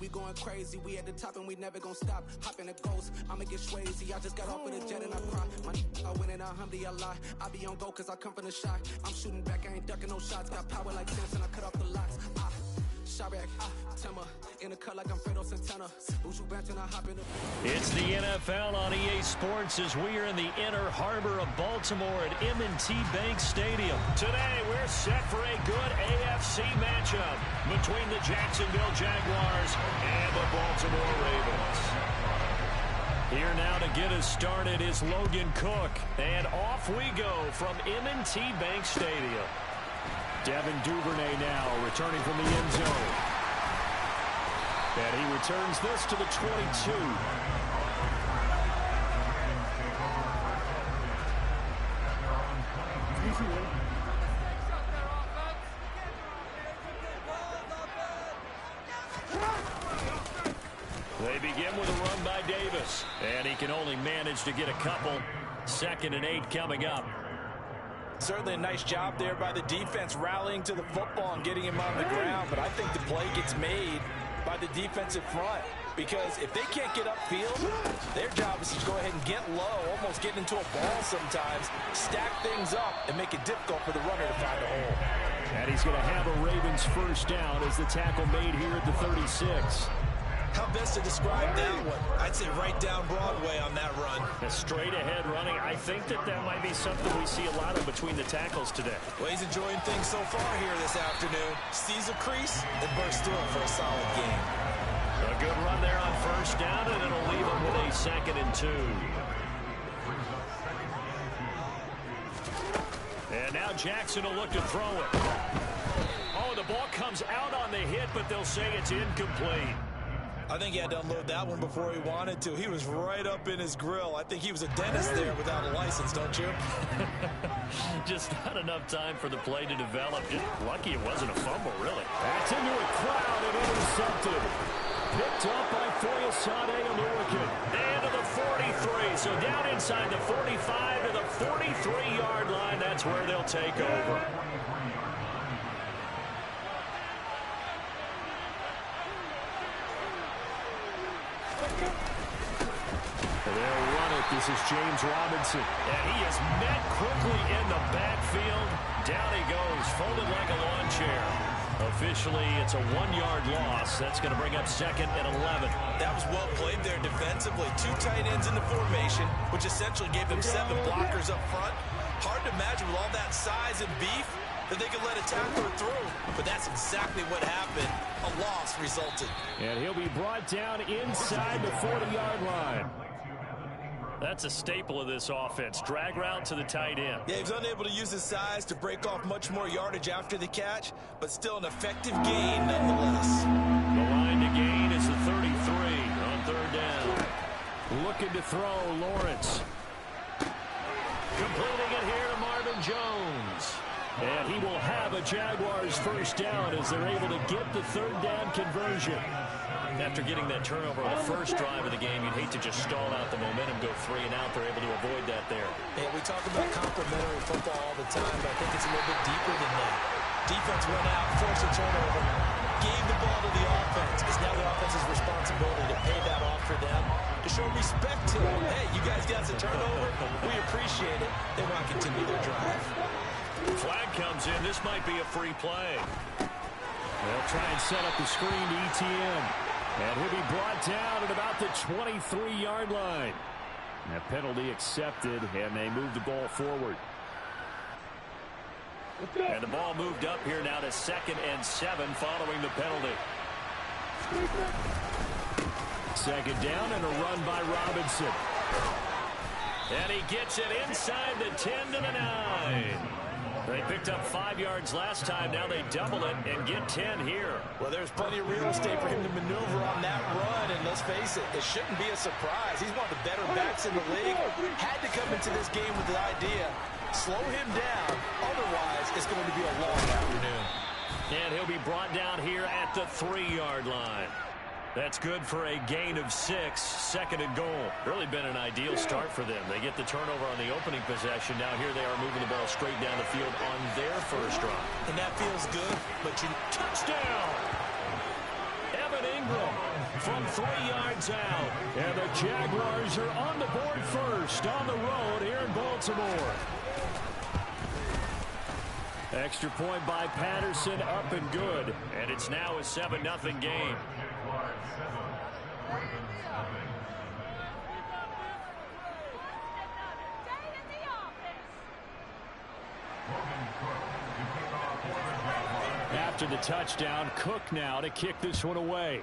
we going crazy. We at the top and we never gonna stop. Hop in the ghost, I'ma get swayzy. I just got off of the jet and I cry. I win and I humbly a lie. I be on go cause I come from the shot. I'm shooting back, I ain't ducking no shots. Got power like Samson, I cut off the locks. Shot back, Timber, in the cut like I'm Fredo Santana. Buju Benton, I hop in the... It's the NFL on EA Sports as we are in the inner harbor of Baltimore at M&T Bank Stadium. Today, we're set for a good AFC matchup between the Jacksonville Jaguars and the Baltimore Ravens. Here now to get us started is Logan Cook. And off we go from M&T Bank Stadium. Devin Duvernay now returning from the end zone. And he returns this to the 22. They begin with a run by Davis. And he can only manage to get a couple. 2nd and 8 coming up. Certainly a nice job there by the defense rallying to the football and getting him on the ground. But I think the play gets made by the defensive front. Because if they can't get upfield, their job is to go ahead and get low, almost get into a ball sometimes, stack things up, and make it difficult for the runner to find a hole. And he's going to have a Ravens first down as the tackle made here at the 36. How best to describe that one? I'd say right down Broadway on that run. A straight ahead running. I think that might be something we see a lot of between the tackles today. Well, he's enjoying things so far here this afternoon. Sees a crease and bursts through it for a solid game. A good run there on first down, and it'll leave him with a 2nd and 2. And now Jackson will look to throw it. Oh, the ball comes out on the hit, but they'll say it's incomplete. I think he had to unload that one before he wanted to. He was right up in his grill. I think he was a dentist there without a license, don't you? Just not enough time for the play to develop. Just lucky it wasn't a fumble, really. That's into a crowd and intercepted. Picked up by Foyesade Oluwakin. And to the 43. So down inside the 45 to the 43-yard line. That's where they'll take over. They'll run it. This is James Robinson. And he is met quickly in the backfield. Down he goes, folded like a lawn chair. Officially, it's a 1-yard loss. That's going to bring up 2nd and 11. That was well played there defensively. 2 tight ends in the formation, which essentially gave them 7 blockers up front. Hard to imagine with all that size and beef that they could let a tackler through. But that's exactly what happened. A loss resulted. And he'll be brought down inside the 40-yard line. That's a staple of this offense. Drag route to the tight end. Yeah, he was unable to use his size to break off much more yardage after the catch, but still an effective gain nonetheless. The line to gain is the 33 on 3rd down. Looking to throw, Lawrence. Completing it here to Marvin Jones. And he will have a Jaguars first down as they're able to get the 3rd down conversion. After getting that turnover on the first drive of the game, you'd hate to just stall out the momentum, go 3 and out. They're able to avoid that there. Yeah, we talk about complementary football all the time, but I think it's a little bit deeper than that. Defense went out, forced a turnover, gave the ball to the offense. It's now the offense's responsibility to pay that off for them, to show respect to them. Hey, you guys got the turnover. We appreciate it. They want to continue their drive. Flag comes in. This might be a free play. They'll try and set up the screen to ETN. And he'll be brought down at about the 23-yard line. A penalty accepted, and they move the ball forward. And the ball moved up here now to 2nd and 7 following the penalty. 2nd down and a run by Robinson. And he gets it inside the 10 to the 9. They picked up 5 yards last time. Now they double it and get 10 here. Well, there's plenty of real estate for him to maneuver on that run. And let's face it, it shouldn't be a surprise. He's one of the better backs in the league. Had to come into this game with the idea, slow him down. Otherwise, it's going to be a long afternoon. And he'll be brought down here at the 3-yard line. That's good for a gain of 6, 2nd and goal. Really been an ideal start for them. They get the turnover on the opening possession. Now here they are moving the ball straight down the field on their first drive. And that feels good, but you... Touchdown! Evan Ingram. from 3 yards out. And the Jaguars are on the board first on the road here in Baltimore. Extra point by Patterson, up and good. And it's now a 7-0 game. After the touchdown, Cook now to kick this one away.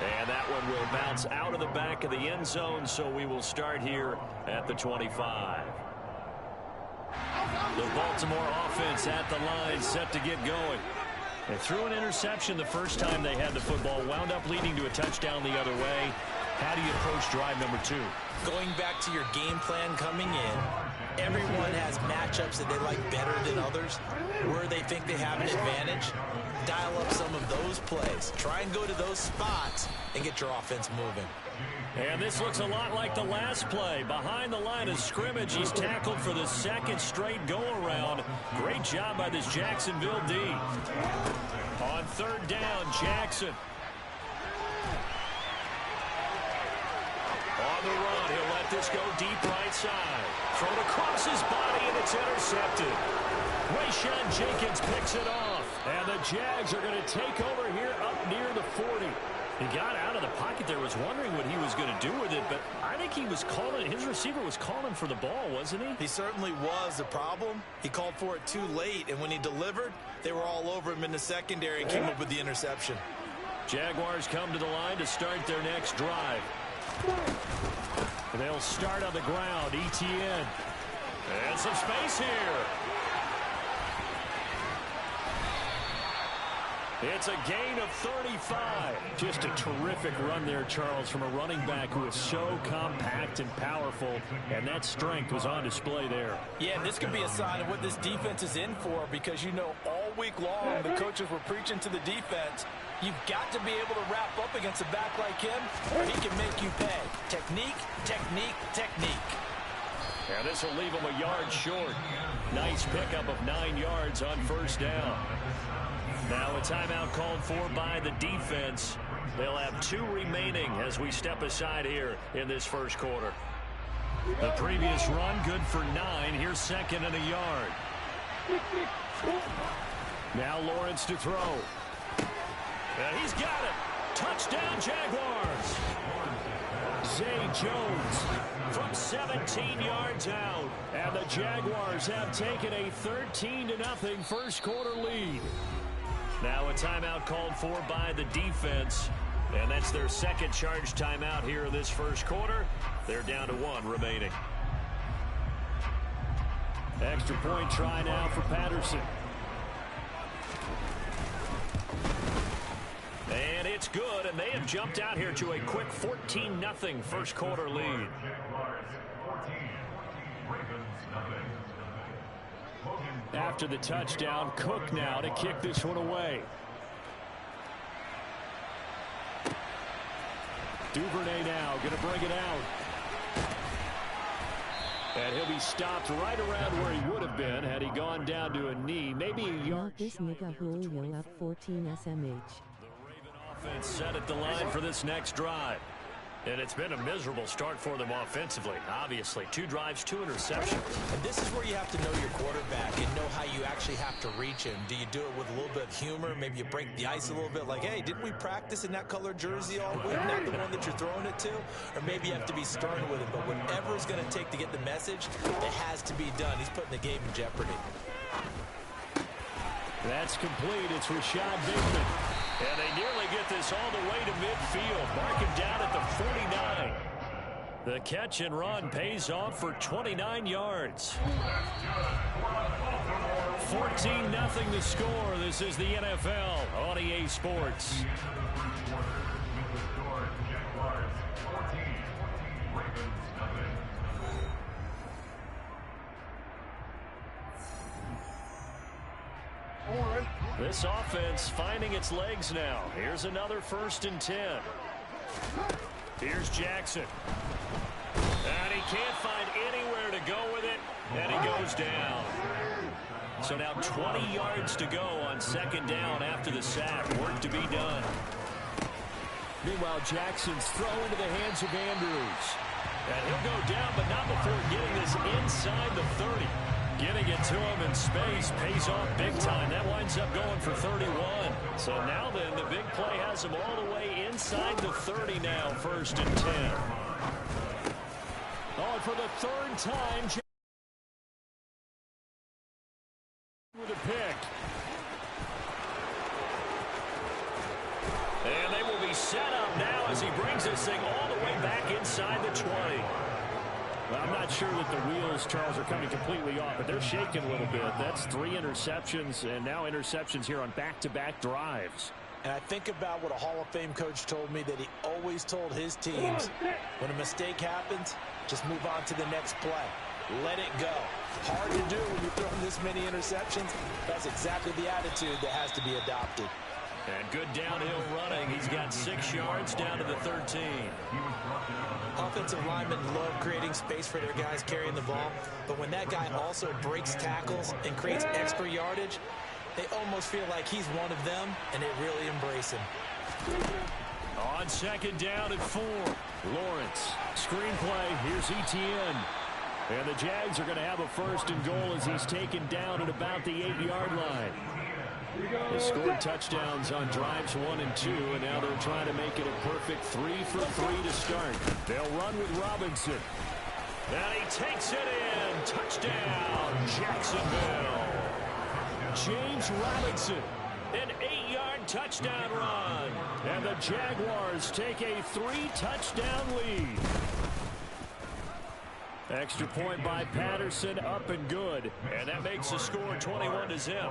And that one will bounce out of the back of the end zone, so we will start here at the 25. The Baltimore offense at the line, set to get going. They threw an interception the first time they had the football, wound up leading to a touchdown the other way. How do you approach drive number 2? Going back to your game plan coming in, everyone has matchups that they like better than others, where they think they have an advantage. Dial up some of those plays. Try and go to those spots and get your offense moving. And this looks a lot like the last play. Behind the line of scrimmage, he's tackled for the second straight go-around. Great job by this Jacksonville D. On 3rd down, Jackson. On the run, he'll let this go deep right side. Thrown across his body, and it's intercepted. Rayshawn Jenkins picks it off. And the Jags are going to take over here up near the 40. He got out of the pocket there, was wondering what he was going to do with it, but I think he was calling, his receiver was calling for the ball, wasn't he? He certainly was. The problem, he called for it too late, and when he delivered, they were all over him in the secondary and came up with the interception. Jaguars come to the line to start their next drive. They'll start on the ground. ETN. And some space here. It's a gain of 35. Just a terrific run there, Charles, from a running back who is so compact and powerful, and that strength was on display there. Yeah, and this could be a sign of what this defense is in for, because, you know, all week long the coaches were preaching to the defense, you've got to be able to wrap up against a back like him, or he can make you pay. Technique, technique, technique. And this will leave him a yard short. Nice pickup of 9 yards on 1st down. Now a timeout called for by the defense. They'll have 2 remaining as we step aside here in this first quarter. The previous run good for 9. Here's 2nd and a yard. Now Lawrence to throw. And he's got it. Touchdown Jaguars. Zay Jones from 17 yards out. And the Jaguars have taken a 13-0 first quarter lead. Now a timeout called for by the defense. And that's their 2nd charge timeout here in this first quarter. They're down to 1 remaining. Extra point try now for Patterson. And it's good, and they have jumped out here to a quick 14-0 first quarter lead. After the touchdown, Cook now to kick this one away. Duvernay now going to bring it out. And he'll be stopped right around where he would have been had he gone down to a knee, maybe a yard. This nigga will up 14 SMH. The Raven offense set at the line for this next drive. And it's been a miserable start for them offensively, obviously. 2 drives, 2 interceptions. And this is where you have to know your quarterback and know how you actually have to reach him. Do you do it with a little bit of humor? Maybe you break the ice a little bit, like, hey, didn't we practice in that color jersey all week? Not the one that you're throwing it to? Or maybe you have to be stern with him. But whatever it's going to take to get the message, it has to be done. He's putting the game in jeopardy. That's complete. It's Rashad Bateman. And they nearly get this all the way to midfield. Mark him down at the 49. The catch and run pays off for 29 yards. 14-0 the score. This is the NFL on EA Sports. This offense finding its legs now. Here's another 1st and 10. Here's Jackson. And he can't find anywhere to go with it, and he goes down. So now 20 yards to go on second down after the sack. Work to be done. Meanwhile, Jackson's throw into the hands of Andrews. And he'll go down, but not before getting this inside the 30. Getting it to him in space pays off big time. That winds up going for 31. So now then, the big play has him all the way inside the 30 now, 1st and 10. Oh, and for the third time, with a pick. And they will be set up now as he brings this thing all the way back inside the 20. Well, I'm not sure that the wheels, Charles, are coming completely off, but they're shaking a little bit. That's 3 interceptions, and now interceptions here on back-to-back drives. And I think about what a Hall of Fame coach told me, that he always told his teams, when a mistake happens, just move on to the next play. Let it go. Hard to do when you're throwing this many interceptions. That's exactly the attitude that has to be adopted. And good downhill running. He's got 6 yards down to the 13. Offensive linemen love creating space for their guys carrying the ball, but when that guy also breaks tackles and creates extra yardage, they almost feel like he's one of them, and they really embrace him. On second down at 4. Lawrence. Screenplay. Here's Etienne. And the Jags are going to have a 1st and goal as he's taken down at about the 8-yard line. They scored touchdowns on drives 1 and 2, and now they're trying to make it a perfect 3 for 3 to start. They'll run with Robinson. And he takes it in. Touchdown, Jacksonville. James Robinson, an 8-yard touchdown run. And the Jaguars take a 3-touchdown lead. Extra point by Patterson, up and good. And that makes the score 21-0.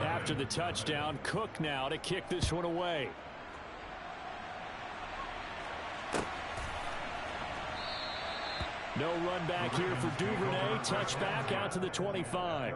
After the touchdown, Cook now to kick this one away. No run back here for Duvernay. Touchback out to the 25.